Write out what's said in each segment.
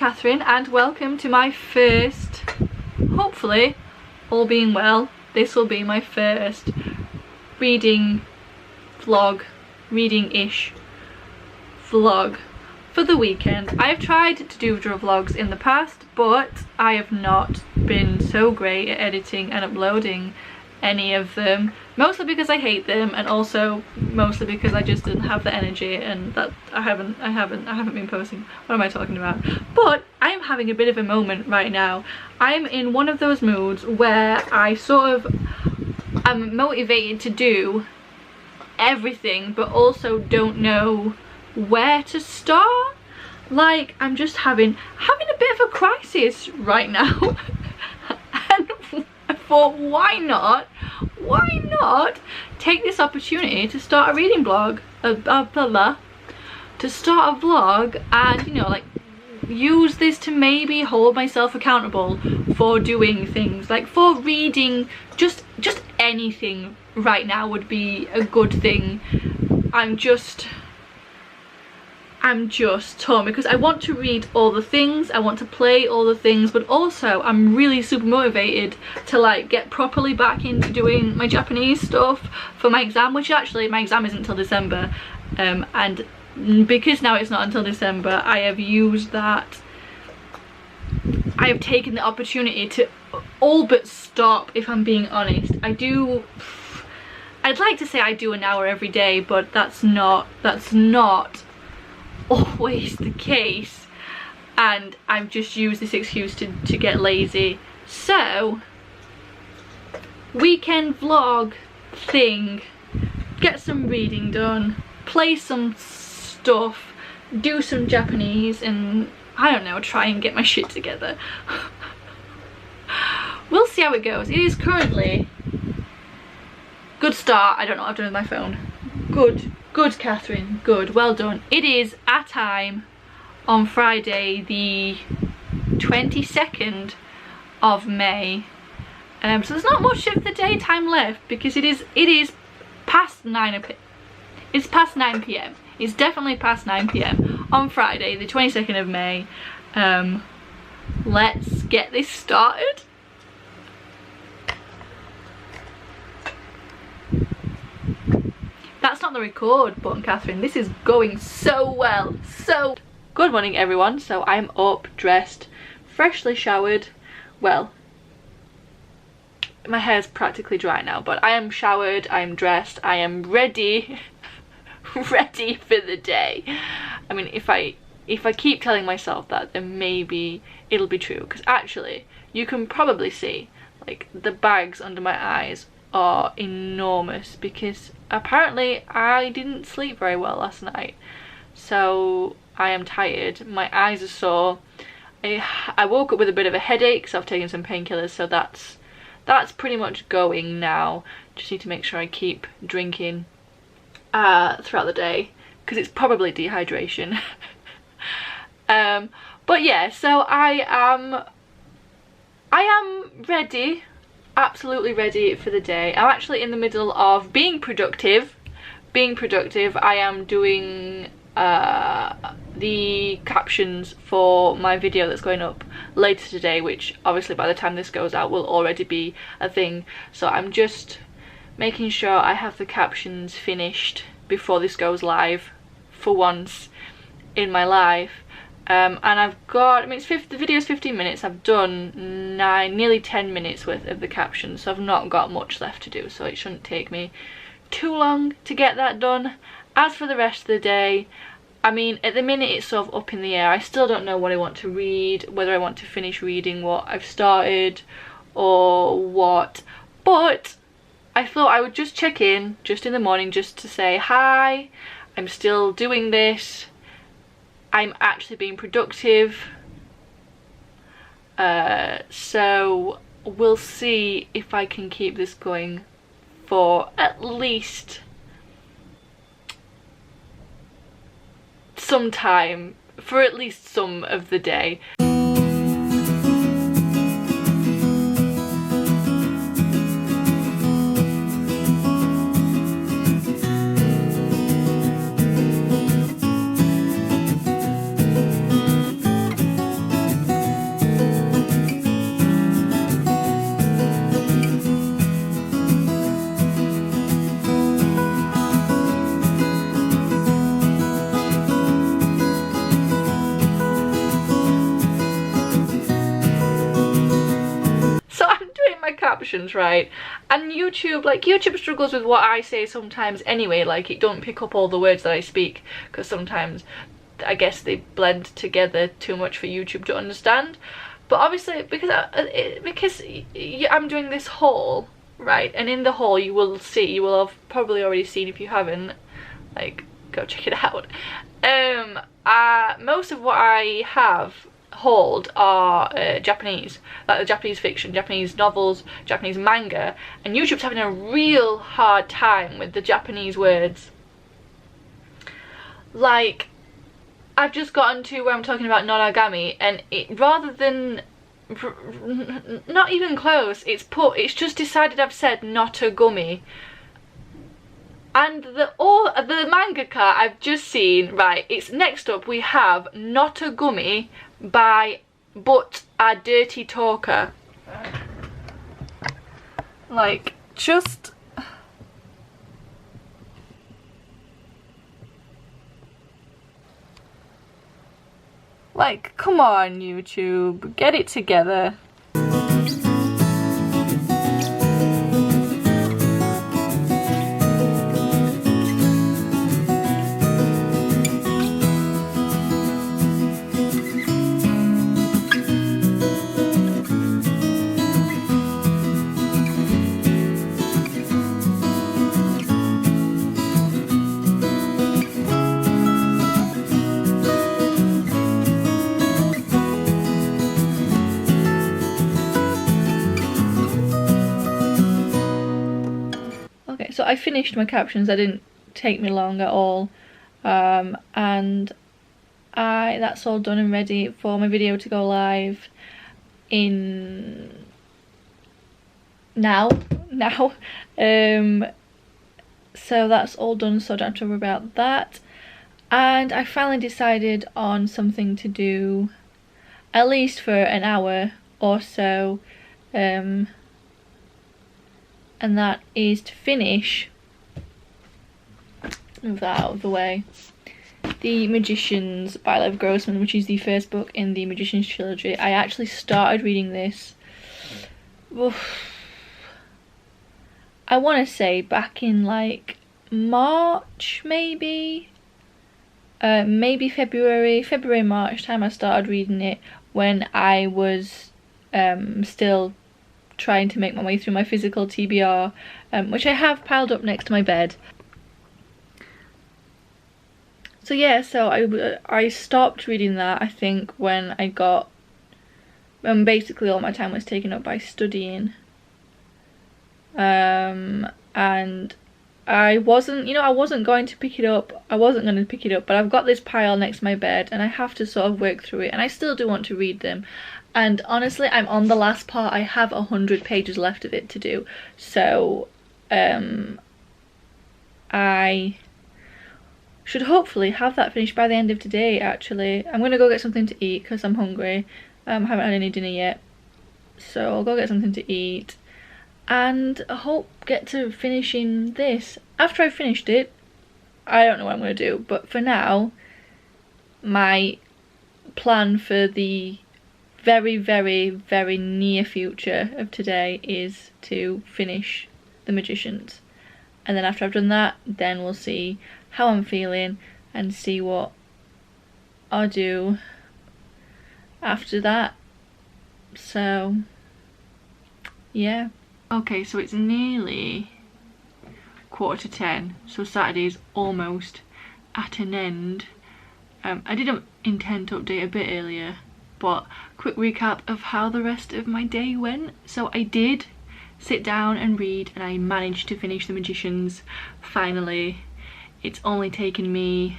Catherine and welcome to my first, hopefully, all being well, this will be my first reading vlog, reading-ish vlog for the weekend. I have tried to do vlogs in the past, but I have not been so great at editing and uploading any of them, mostly because I hate them and also mostly because I just didn't have the energy, and that I haven't been posting. What am I talking about? But I am having a bit of a moment right now. I'm in one of those moods where I sort of am motivated to do everything but also don't know where to start. Like, I'm just having a bit of a crisis right now. And I thought, why not take this opportunity to start a reading blog, to start a vlog, and, you know, like, use this to maybe hold myself accountable for doing things, like for reading. Just anything right now would be a good thing. I'm just torn because I want to read all the things, I want to play all the things, but also I'm really super motivated to like get properly back into doing my Japanese stuff for my exam, which actually my exam isn't until December, and because now it's not until December, I have used that, I have taken the opportunity to all but stop, if I'm being honest. I'd like to say I do an hour every day, but that's not always the case, and I've just used this excuse to get lazy. So, weekend vlog thing, get some reading done, play some stuff, do some Japanese, and I don't know, try and get my shit together. We'll see how it goes. It is currently, good start, I don't know what I've done with my phone. Good, Catherine, good, well done. It is a time on Friday the 22nd of May. So there's not much of the daytime left because it is past 9 p.m. It's past 9 p.m. It's definitely past 9 p.m. on Friday the 22nd of May. Let's get this started. That's not the record button, Catherine. This is going so well. So, good morning, everyone. So I'm up, dressed, freshly showered. Well, my hair's practically dry now, but I am showered, I'm dressed, I am ready, ready for the day. I mean, if I keep telling myself that, then maybe it'll be true. Because actually, you can probably see, like, the bags under my eyes are enormous because apparently I didn't sleep very well last night, so I am tired, my eyes are sore. I woke up with a bit of a headache, so I've taken some painkillers, so that's pretty much going now. Just need to make sure I keep drinking throughout the day because it's probably dehydration. But yeah, so I am ready, absolutely ready for the day. I'm actually in the middle of being productive. I am doing the captions for my video that's going up later today, which obviously by the time this goes out will already be a thing. So I'm just making sure I have the captions finished before this goes live for once in my life. And I've got, I mean, the video's 15 minutes, I've done nearly 10 minutes worth of the captions, so I've not got much left to do, so it shouldn't take me too long to get that done. As for the rest of the day, I mean, at the minute it's sort of up in the air. I still don't know what I want to read, whether I want to finish reading what I've started or what, but I thought I would just check in just in the morning just to say, hi, I'm still doing this. I'm actually being productive, so we'll see if I can keep this going for at least some time, for at least some of the day. captions, right? And YouTube, like, YouTube struggles with what I say sometimes anyway, like it don't pick up all the words that I speak, because sometimes I guess they blend together too much for YouTube to understand. But obviously, because I'm doing this haul, right, and in the haul you will have probably already seen, if you haven't, like, go check it out. Most of what I have hauled are Japanese, like the Japanese fiction, Japanese novels, Japanese manga, and YouTube's having a real hard time with the Japanese words. Like, I've just gotten to where I'm talking about nonagami, and it, rather than not even close, it's just decided I've said notagumi. And the mangaka I've just seen, right, it's next up we have Notagumi by But a Dirty Talker. Like, just... like, come on, YouTube, get it together. So I finished my captions, that didn't take me long at all, and that's all done and ready for my video to go live in now. So that's all done, so I don't have to worry about that. And I finally decided on something to do at least for an hour or so, and that is to finish, move that out of the way, The Magicians by Lev Grossman, which is the first book in the Magicians trilogy. I actually started reading this, I want to say back in like March, maybe February, March time I started reading it, when I was still trying to make my way through my physical TBR, which I have piled up next to my bed. So yeah, so I stopped reading that, I think, when basically all my time was taken up by studying, and I wasn't going to pick it up, but I've got this pile next to my bed and I have to sort of work through it, and I still do want to read them. And honestly, I'm on the last part. I have 100 pages left of it to do, so I should hopefully have that finished by the end of today. Actually, I'm gonna go get something to eat because I'm hungry. I haven't had any dinner yet, so I'll go get something to eat, and I hope get to finishing this. After I've finished it, I don't know what I'm gonna do, but for now, my plan for the very, very, very near future of today is to finish The Magicians, and then after I've done that, then we'll see how I'm feeling and see what I'll do after that. So yeah, okay, so it's nearly 10:15, so Saturday's almost at an end. I didn't intend to update a bit earlier, but quick recap of how the rest of my day went. So I did sit down and read, and I managed to finish The Magicians finally. It's only taken me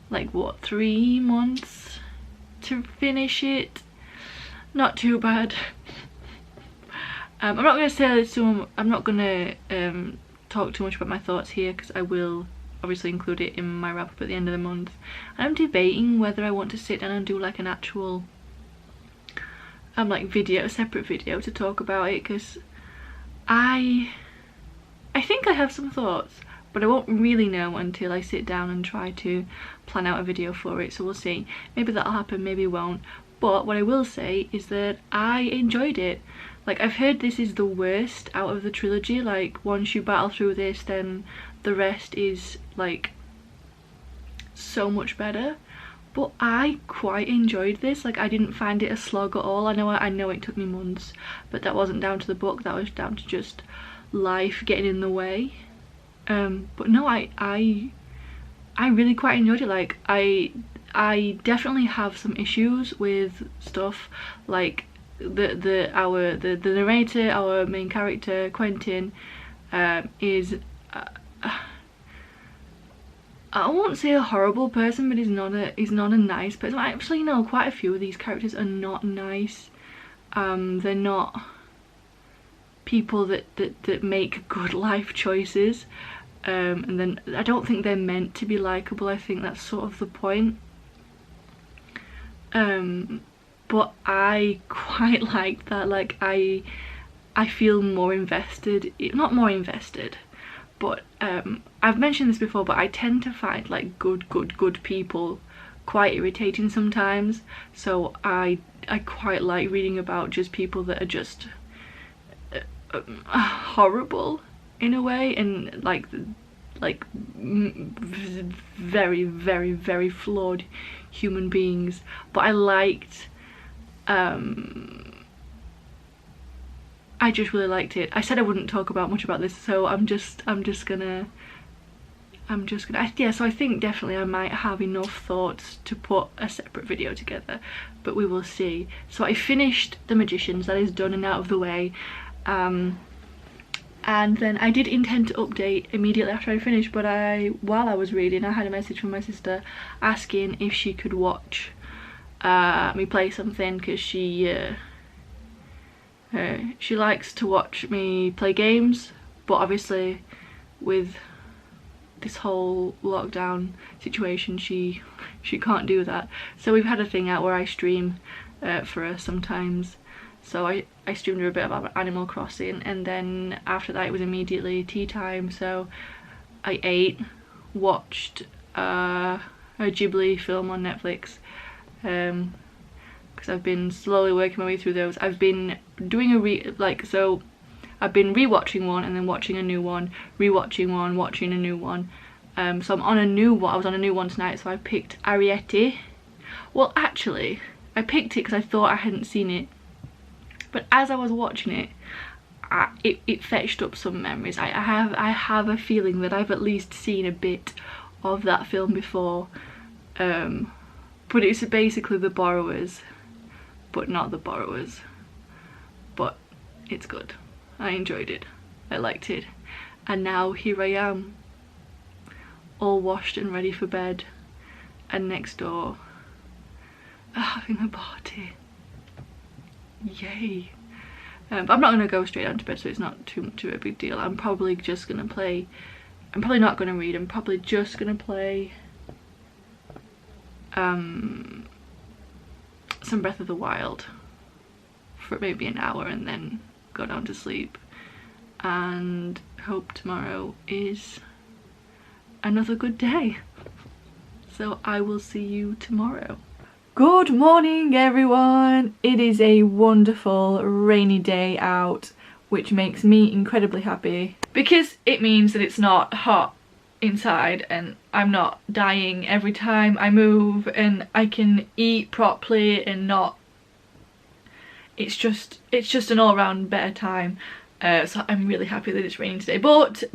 like what, 3 months to finish it. Not too bad. I'm not going to say so. I'm not going to talk too much about my thoughts here, because I will obviously include it in my wrap up at the end of the month. And I'm debating whether I want to sit down and do like an actual like video, a separate video to talk about it, because I think I have some thoughts, but I won't really know until I sit down and try to plan out a video for it. So we'll see. Maybe that'll happen, maybe it won't. But what I will say is that I enjoyed it. Like, I've heard this is the worst out of the trilogy. Like, once you battle through this, then the rest is like so much better. But I quite enjoyed this. Like, I didn't find it a slog at all. I know it took me months, but that wasn't down to the book, that was down to just life getting in the way. But no, I really quite enjoyed it. Like, I definitely have some issues with stuff like the narrator, our main character Quentin, is I won't say a horrible person, but he's not a nice person. Actually, no, quite a few of these characters are not nice. They're not people that make good life choices, and then I don't think they're meant to be likable. I think that's sort of the point. But I quite like that. Like, I feel more invested, not more invested, but I've mentioned this before, but I tend to find like good people quite irritating sometimes. So I quite like reading about just people that are just horrible in a way, and like very flawed human beings. But I liked, I just really liked it. I said I wouldn't talk about much about this, so I'm just gonna yeah, so I think definitely I might have enough thoughts to put a separate video together, but we will see. So I finished The Magicians, that is done and out of the way, and then I did intend to update immediately after I finished, but while I was reading, I had a message from my sister asking if she could watch me play something, because she likes to watch me play games, but obviously with this whole lockdown situation she can't do that. So we've had a thing out where I stream for her sometimes. So I streamed her a bit about Animal Crossing, and then after that it was immediately tea time. So I ate, watched a Ghibli film on Netflix, because I've been slowly working my way through those. I've been doing I've been rewatching one and then watching a new one, rewatching one, watching a new one. So I'm on a new one. I was on a new one tonight, so I picked Arrietty. Well, actually, I picked it because I thought I hadn't seen it, but as I was watching it, it fetched up some memories. I have a feeling that I've at least seen a bit of that film before, but it's basically The Borrowers, but not The Borrowers. But it's good. I enjoyed it. I liked it. And now here I am, all washed and ready for bed, and next door having a party. Yay. But I'm not going to go straight down to bed, so it's not too much of a big deal. I'm probably just going to play, I'm probably not going to read, I'm probably just going to play some Breath of the Wild for maybe an hour and then go down to sleep, and hope tomorrow is another good day. So I will see you tomorrow. Good morning everyone! It is a wonderful rainy day out, which makes me incredibly happy because it means that it's not hot inside and I'm not dying every time I move, and I can eat properly and not, it's just an all-round better time. So I'm really happy that it's raining today, but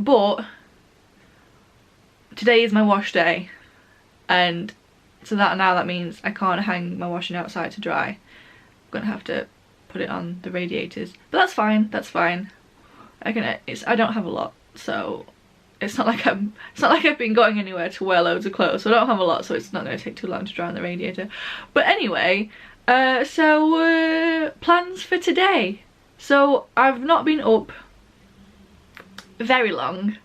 today is my wash day, and so that means I can't hang my washing outside to dry. I'm gonna have to put it on the radiators, but that's fine, that's fine. I don't have a lot, so it's not like I've been going anywhere to wear loads of clothes, so I don't have a lot, so it's not gonna take too long to dry on the radiator. But anyway, so plans for today. So I've not been up very long.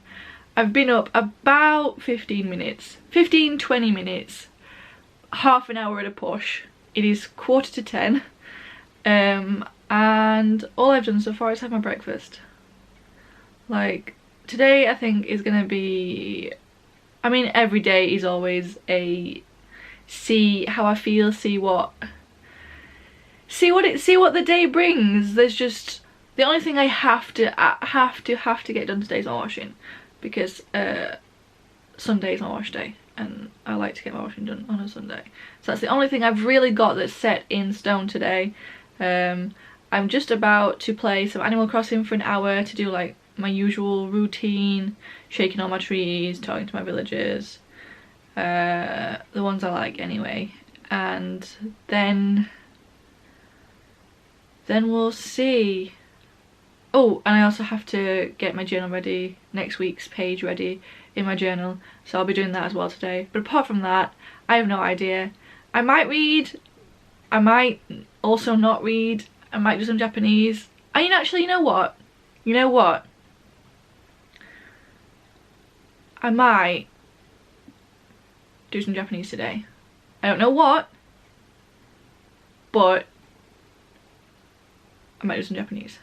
I've been up about 15 minutes, 15-20 minutes, half an hour at a push. It is 10:15, and all I've done so far is have my breakfast. Like, today I think is gonna be, I mean, every day is always a see how I feel, see what see what the day brings. There's just the only thing I have to get done today is my washing, because Sunday is my wash day and I like to get my washing done on a Sunday. So that's the only thing I've really got that's set in stone today. I'm just about to play some Animal Crossing for an hour to do like my usual routine, shaking all my trees, talking to my villagers, the ones I like anyway, and then we'll see. Oh, and I also have to get my journal ready, next week's page ready in my journal, so I'll be doing that as well today. But apart from that, I have no idea. I might read, I might also not read, I might do some Japanese. I mean, actually, you know what? I might do some Japanese today. I don't know what, but I might do some Japanese.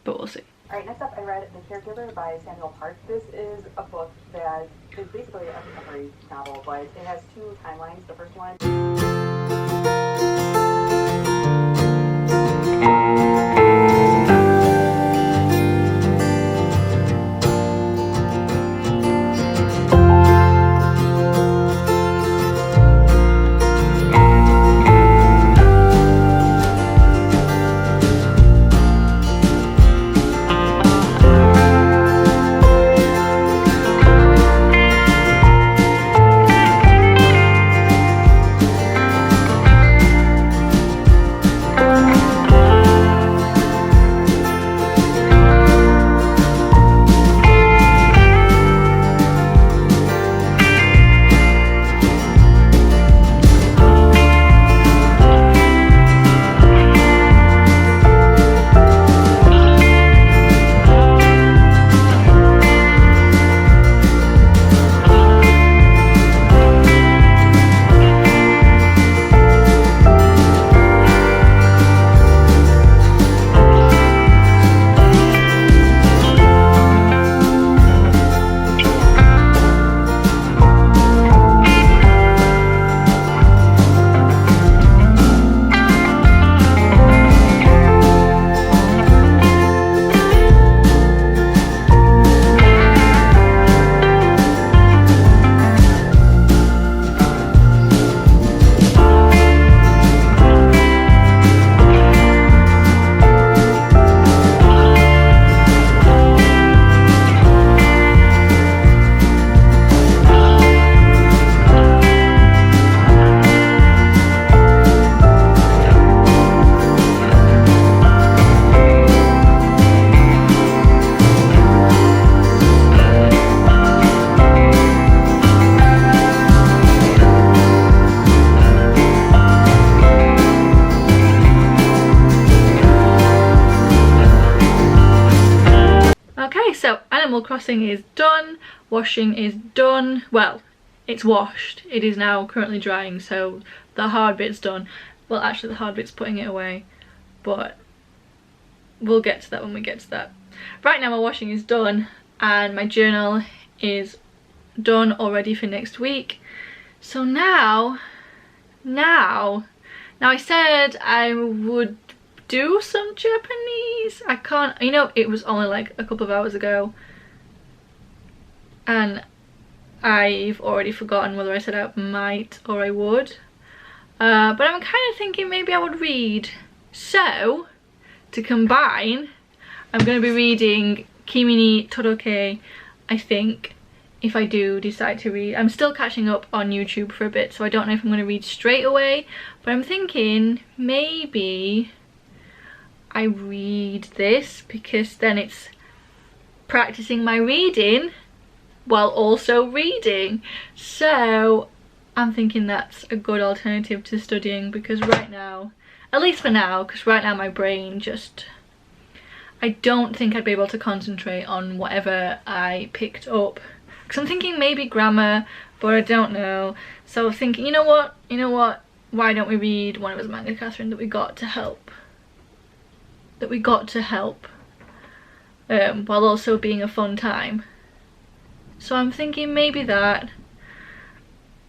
But we'll see. Alright, next up I read The Caregiver by Samuel Park. This is a book that is basically a contemporary novel, but it has two timelines. The first one... So Animal Crossing is done, washing is done. Well, it's washed. It is now currently drying, so the hard bit's done. Well, actually the hard bit's putting it away, but we'll get to that when we get to that. Right now my washing is done and my journal is done already for next week. So now I said I would do some Japanese. I can't, you know, it was only like a couple of hours ago and I've already forgotten whether I said I might or I would, but I'm kind of thinking maybe I would read. So to combine, I'm going to be reading Kimi ni Todoroke, I think, if I do decide to read. I'm still catching up on YouTube for a bit, so I don't know if I'm going to read straight away, but I'm thinking maybe I read this because then it's practicing my reading while also reading. So I'm thinking that's a good alternative to studying, because right now, at least for now, because right now my brain just, I don't think I'd be able to concentrate on whatever I picked up. Because I'm thinking maybe grammar, but I don't know. So I'm thinking, you know what, why don't we read one of his manga, Catherine, that we got to help while also being a fun time. So I'm thinking maybe that,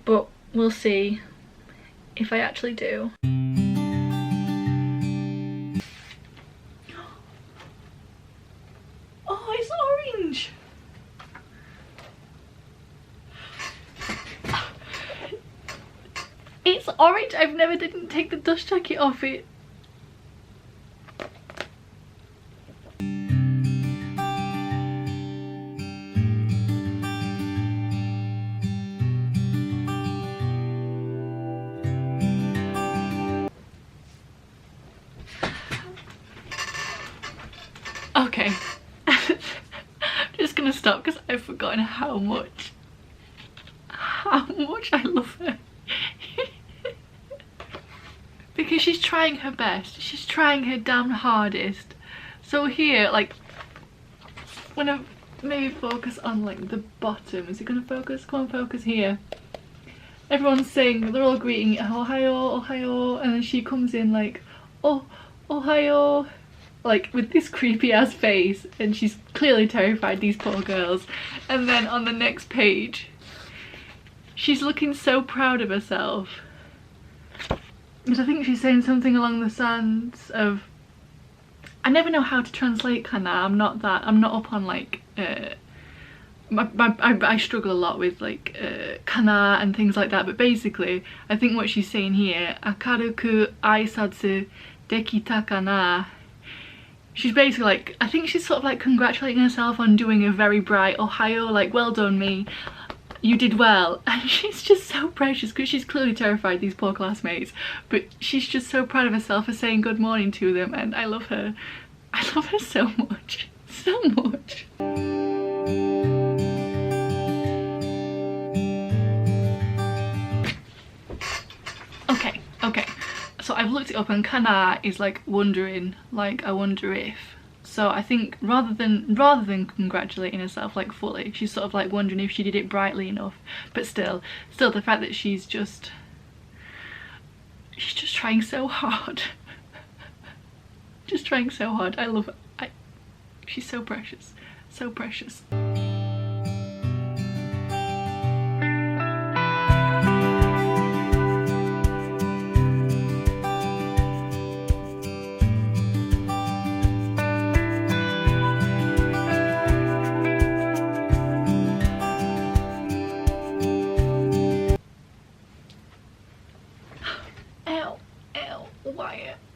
but we'll see if I actually do. orange. I've never didn't take the dust jacket off it. Okay. I'm just gonna stop because I've forgotten how much I love her. Because she's trying her best, she's trying her damn hardest. So here, like, when I maybe focus on like the bottom, is it gonna focus? Come on, focus here. Everyone's saying, they're all greeting Ohio, Ohio, and then she comes in like, oh, Ohio, like with this creepy ass face, and she's clearly terrified, these poor girls. And then on the next page, she's looking so proud of herself. And I think she's saying something along the lines of, I never know how to translate kana. I'm not up on like I struggle a lot with like kana and things like that, but basically I think what she's saying here, akaruku aisatsu dekita kana, she's basically like, I think she's sort of like congratulating herself on doing a very bright Ohio, like, well done me, you did well. And she's just so precious because she's clearly terrified, these poor classmates, but she's just so proud of herself for saying good morning to them, and I love her. I love her so much, so much. Okay, so I've looked it up, and kana is like wondering, like I wonder if. So I think rather than congratulating herself like fully, she's sort of like wondering if she did it brightly enough. But still the fact that she's just trying so hard. Just trying so hard. I love her. She's so precious, so precious.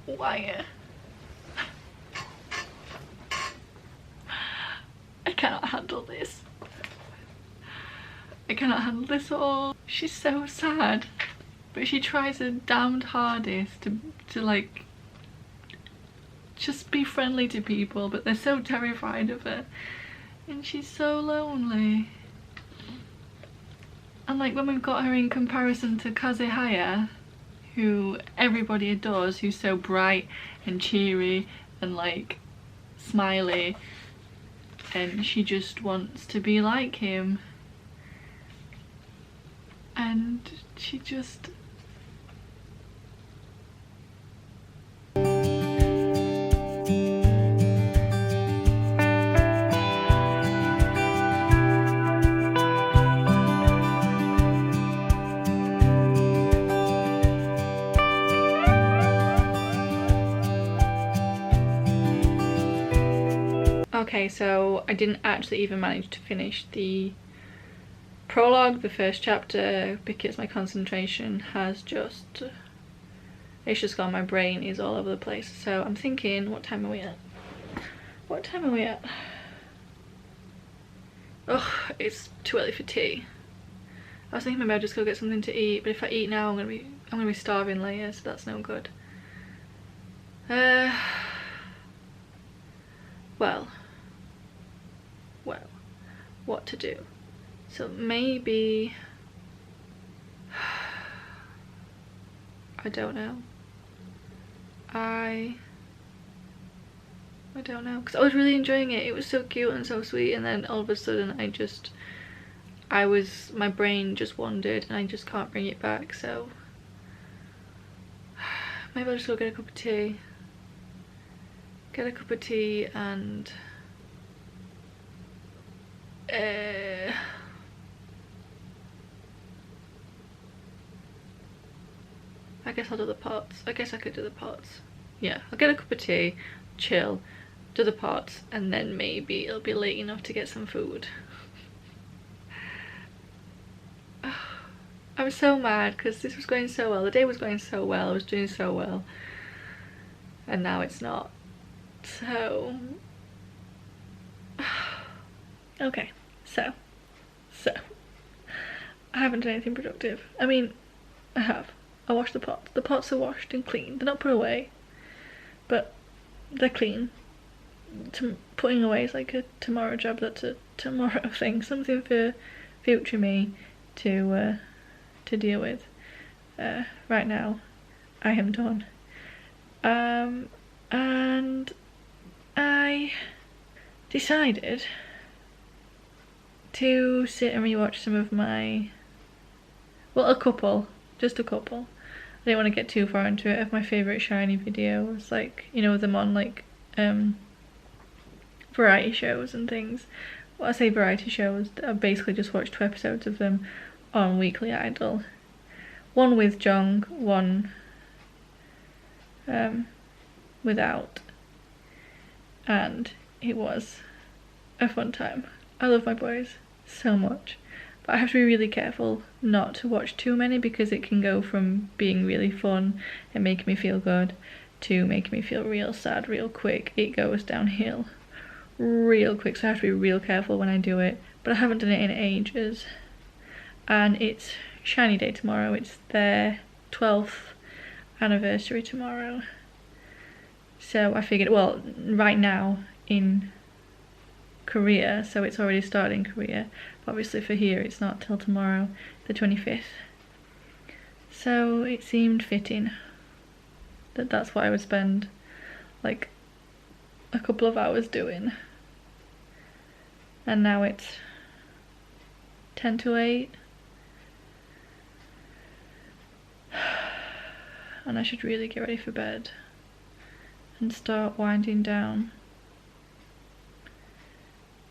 Why? I cannot handle this. I cannot handle this at all. She's so sad, but she tries her damned hardest to like just be friendly to people, but they're so terrified of her, and she's so lonely. And like when we've got her in comparison to Kazehaya, who everybody adores, who's so bright and cheery and like smiley, and she just wants to be like him, and she just Okay, so I didn't actually even manage to finish the prologue, the first chapter, because my concentration has just, it's just gone, my brain is all over the place. So I'm thinking, what time are we at? What time are we at? Oh, it's too early for tea. I was thinking maybe I'll just go get something to eat, but if I eat now I'm gonna be starving later, so that's no good. Well, what to do? So maybe, I don't know. I don't know, because I was really enjoying it. It was so cute and so sweet, and then all of a sudden my brain just wandered and I just can't bring it back. So maybe I'll just go get a cup of tea. And I guess I'll do the pots. I guess I could do the pots. Yeah, I'll get a cup of tea, chill, do the pots, and then maybe it'll be late enough to get some food. I was so mad because this was going so well. The day was going so well. I was doing so well. And now it's not. So... okay. So. I haven't done anything productive. I mean, I have. I washed the pots. The pots are washed and clean. They're not put away. But they're clean. Putting away is like a tomorrow job. That's a tomorrow thing. Something for future me to deal with. Right now, I am done. And I decided to sit and rewatch some of my, well, just a couple. I didn't want to get too far into it, of my favourite Shiny videos, like, you know, them on like variety shows and things. Well, I say variety shows, I basically just watched 2 episodes of them on Weekly Idol. One with Jung, one without, and it was a fun time. I love my boys so much, but I have to be really careful not to watch too many because it can go from being really fun and making me feel good to making me feel real sad real quick. It goes downhill real quick, so I have to be real careful when I do it, but I haven't done it in ages. And it's Shiny Day tomorrow. It's their 12th anniversary tomorrow, so I figured, well, right now in Korea, so it's already started in Korea, but obviously for here it's not till tomorrow, the 25th, so it seemed fitting that that's what I would spend like a couple of hours doing. And now it's 10 to 8 and I should really get ready for bed and start winding down.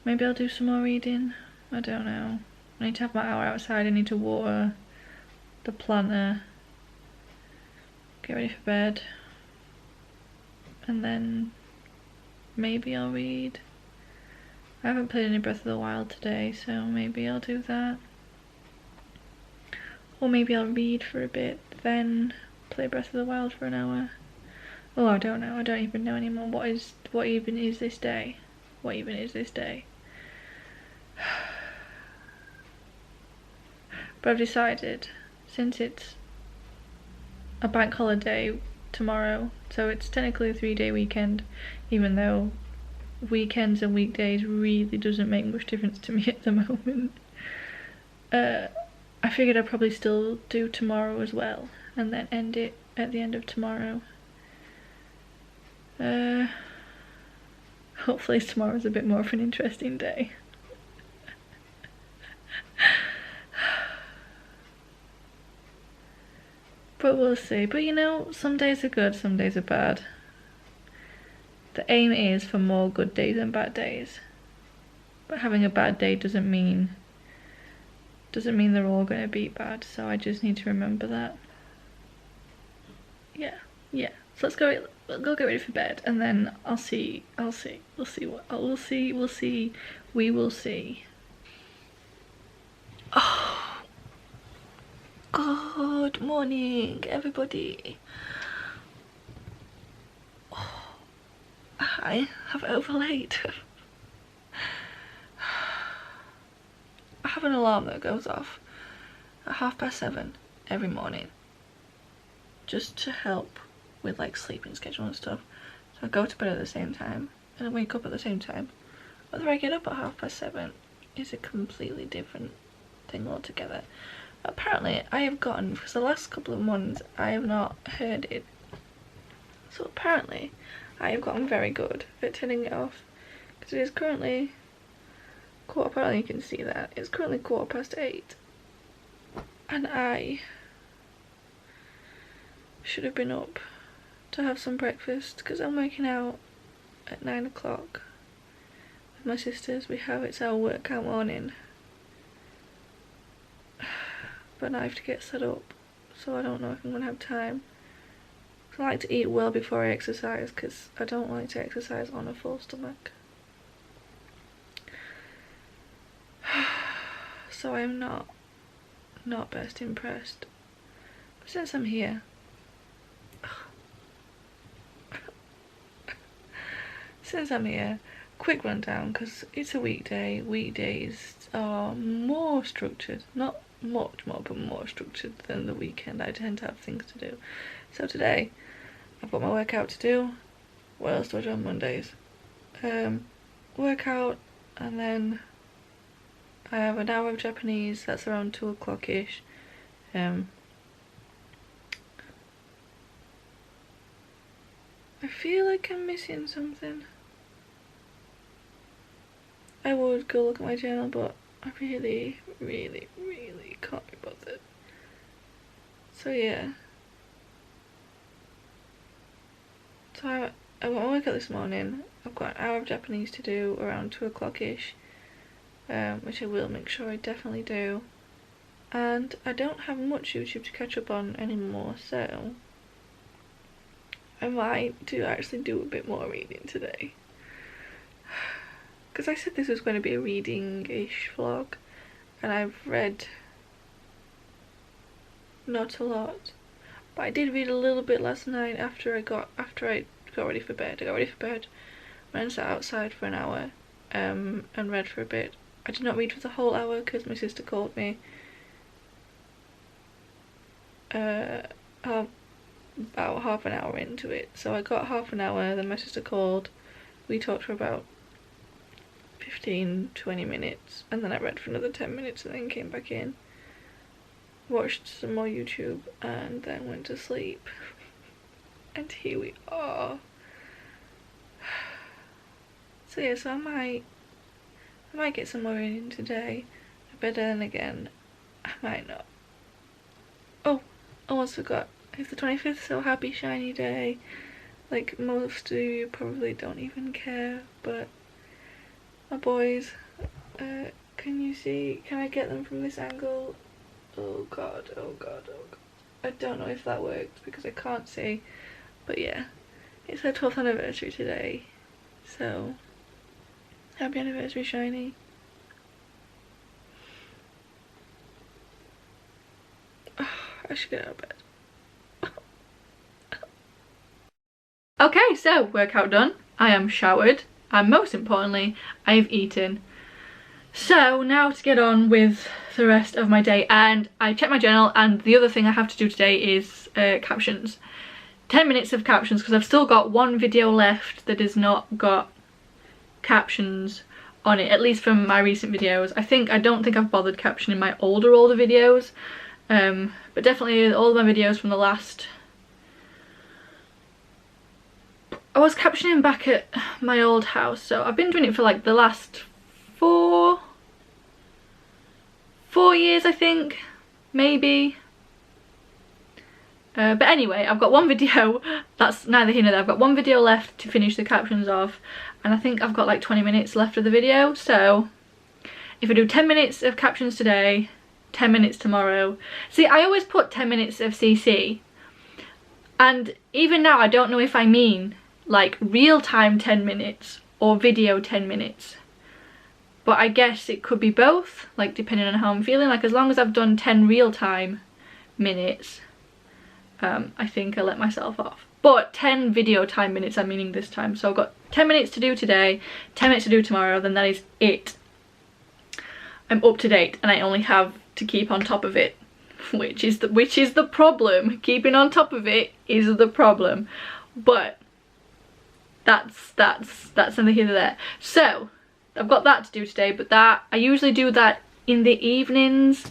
Maybe I'll do some more reading, I don't know. I need to have my hour outside, I need to water the planter, get ready for bed, and then maybe I'll read. I haven't played any Breath of the Wild today, so maybe I'll do that. Or maybe I'll read for a bit, then play Breath of the Wild for an hour. Oh, I don't know, I don't even know anymore. What even is this day? What even is this day? But I've decided, since it's a bank holiday tomorrow, so it's technically a 3-day weekend, even though weekends and weekdays really doesn't make much difference to me at the moment. I figured I'd probably still do tomorrow as well, and then end it at the end of tomorrow. Hopefully tomorrow's a bit more of an interesting day. But we'll see. But you know, some days are good, some days are bad. The aim is for more good days than bad days. But having a bad day doesn't mean they're all going to be bad, so I just need to remember that. Yeah. So we'll go get ready for bed, and then we'll see. We will see. Oh, good morning, everybody. Oh, I have overlaid. I have an alarm that goes off at 7:30 every morning, just to help with like sleeping schedule and stuff. So I go to bed at the same time and I wake up at the same time. Whether I get up at 7:30 is a completely different thing altogether. Apparently I have gotten, because the last couple of months I have not heard it, so apparently I have gotten very good at turning it off, because it is currently apparently you can see that it's currently 8:15, and I should have been up to have some breakfast, because I'm working out at 9 o'clock with my sisters. It's our workout morning, but I have to get set up, so I don't know if I'm gonna have time. I like to eat well before I exercise, because I don't like to exercise on a full stomach. So I'm not not best impressed. But since I'm here, quick rundown, because it's a weekday. Weekdays are more structured, not much more, but more structured than the weekend. I tend to have things to do. So today, I've got my workout to do. What else do I do on Mondays? Workout, and then I have an hour of Japanese. That's around 2 o'clock-ish. I feel like I'm missing something. I would go look at my journal, but I really can't be bothered. So yeah. So I got my workout this morning. I've got an hour of Japanese to do around 2 o'clock-ish, which I will make sure I definitely do. And I don't have much YouTube to catch up on anymore, so I might actually do a bit more reading today. Because I said this was going to be a reading-ish vlog, and I've read not a lot. But I did read a little bit last night after I got ready for bed. I got ready for bed, went and sat outside for an hour, and read for a bit. I did not read for the whole hour because my sister called me about half an hour into it. So I got half an hour, then my sister called, we talked for about 15-20 minutes, and then I read for another 10 minutes and then came back in, watched some more YouTube, and then went to sleep. And here we are. So yeah, so I might get some more reading today, but then again, I might not. Oh, I almost forgot. It's the 25th, so happy shiny day. Like, most of you probably don't even care, but my boys, can you see? Can I get them from this angle? Oh god, oh god, oh god. I don't know if that worked because I can't see. But yeah, it's her 12th anniversary today. So, happy anniversary, Shiny. Oh, I should get out of bed. Okay, so workout done. I am showered. And most importantly, I have eaten. So now to get on with the rest of my day, and I checked my journal, and the other thing I have to do today is captions. 10 minutes of captions, because I've still got one video left that has not got captions on it, at least from my recent videos. I don't think I've bothered captioning my older videos, but definitely all of my videos from the last... I was captioning back at my old house, so I've been doing it for like the last four years, I think, maybe. But anyway, I've got one video, that's neither here nor there. I've got one video left to finish the captions off, and I think I've got like 20 minutes left of the video. So if I do 10 minutes of captions today, 10 minutes tomorrow. See, I always put 10 minutes of CC, and even now I don't know if I mean like real time 10 minutes or video 10 minutes. But I guess it could be both, like depending on how I'm feeling. Like as long as I've done 10 real time minutes, I think I let myself off. But 10 video time minutes I'm meaning this time. So I've got 10 minutes to do today, 10 minutes to do tomorrow, then that is it. I'm up to date, and I only have to keep on top of it, which is the problem. Keeping on top of it is the problem. But that's neither here nor there. So I've got that to do today, but that I usually do that in the evenings,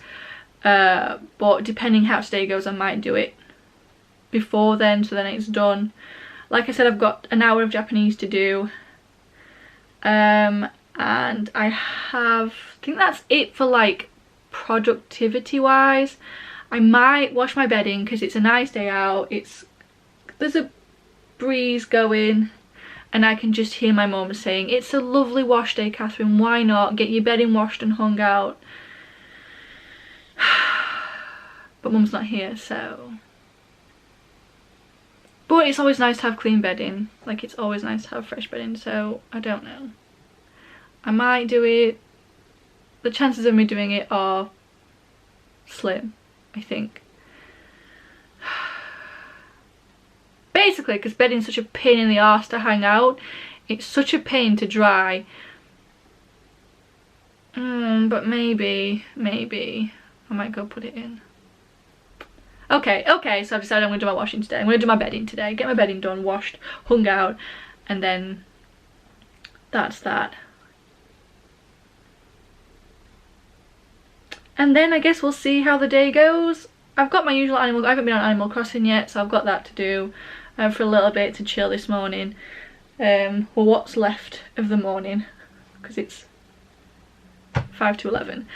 but depending how today goes I might do it before then, so then it's done. Like I said, I've got an hour of Japanese to do, and I think that's it for like productivity wise. I might wash my bedding because it's a nice day out, there's a breeze going, and I can just hear my mum saying, "It's a lovely wash day, Catherine, why not get your bedding washed and hung out?" But mum's not here, so... But it's always nice to have clean bedding. Like, it's always nice to have fresh bedding, so I don't know. I might do it. The chances of me doing it are slim, I think. Basically, because bedding's such a pain in the arse to hang out, it's such a pain to dry. But maybe I might go put it in. Okay, so I've decided I'm going to do my washing today. I'm going to do my bedding today, get my bedding done, washed, hung out, and then that's that. And then I guess we'll see how the day goes. I've got my usual I haven't been on Animal Crossing yet, so I've got that to do for a little bit to chill this morning. Well, what's left of the morning, because it's 5 to 11.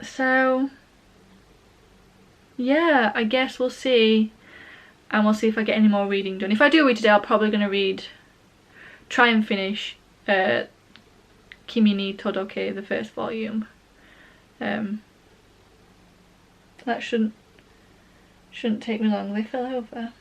So yeah, I guess we'll see, and we'll see if I get any more reading done. If I do read today, I'm probably going to try and finish Kimi ni Todoke, the first volume. That shouldn't take me long. They fell over.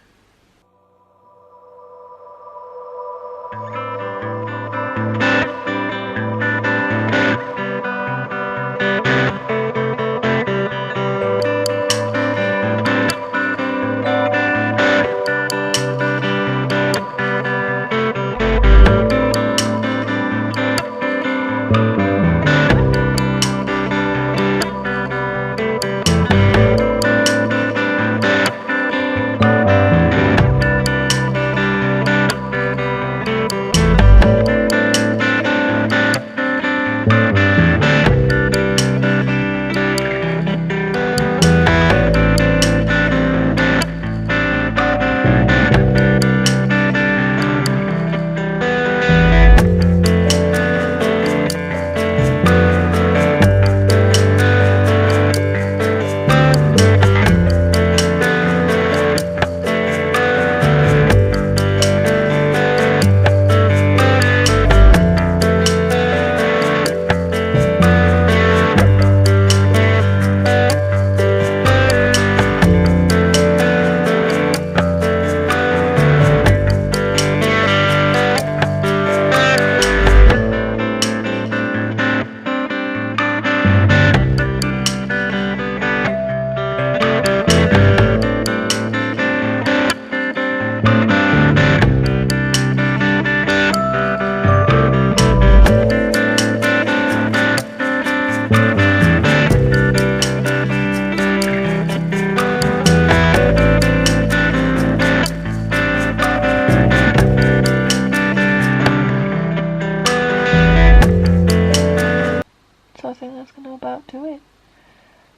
So I think that's going to about do it.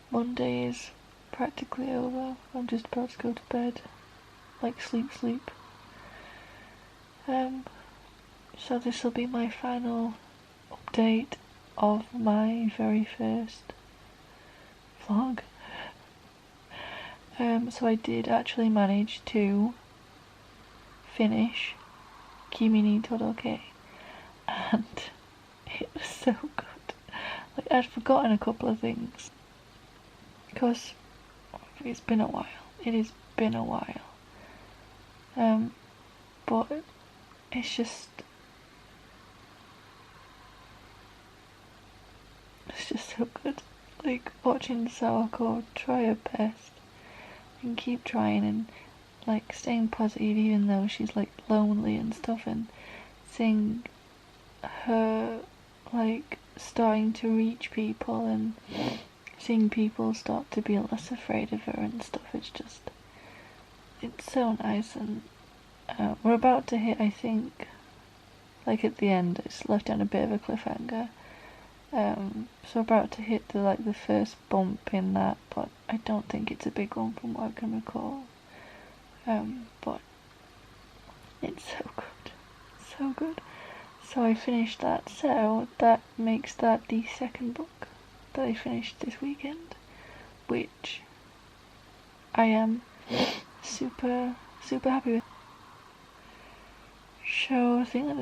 Monday is practically over. I'm just about to go to bed. Like sleep. So this will be my final update of my very first vlog. So I did actually manage to finish Kimi ni Todoke, and it was so good. Like, I'd forgotten a couple of things, because it's been a while. It has been a while. But it's just so good. Like, watching Sawako try her best and keep trying and like staying positive even though she's like lonely and stuff, and seeing her like starting to reach people and seeing people start to be less afraid of her and stuff. It's so nice. And we're about to hit, I think, like at the end it's left on a bit of a cliffhanger, so we're about to hit the first bump in that, but I don't think it's a big one from what I can recall. But it's so good. So I finished that, so that makes that the second book that I finished this weekend, which I am super happy with. So I think that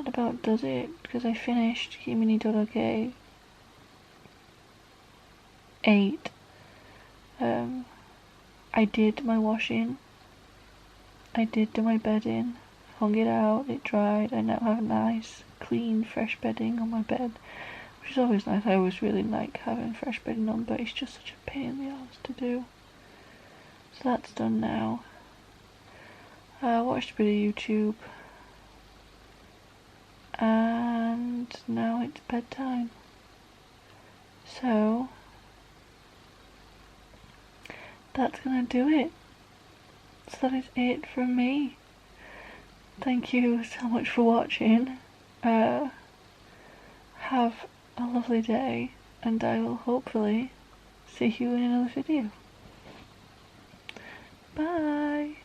about does it, because I finished Kimi ni Todoke 8. I did my washing, I did do my bedding, hung it out, it dried. I now have nice, clean, fresh bedding on my bed. which is always nice. I always really like having fresh bedding on, but it's just such a pain in the arse to do. So that's done now. Watched a bit of YouTube, and now it's bedtime. So that's gonna do it. So that is it from me. Thank you so much for watching. Have a lovely day, and I will hopefully see you in another video. Bye!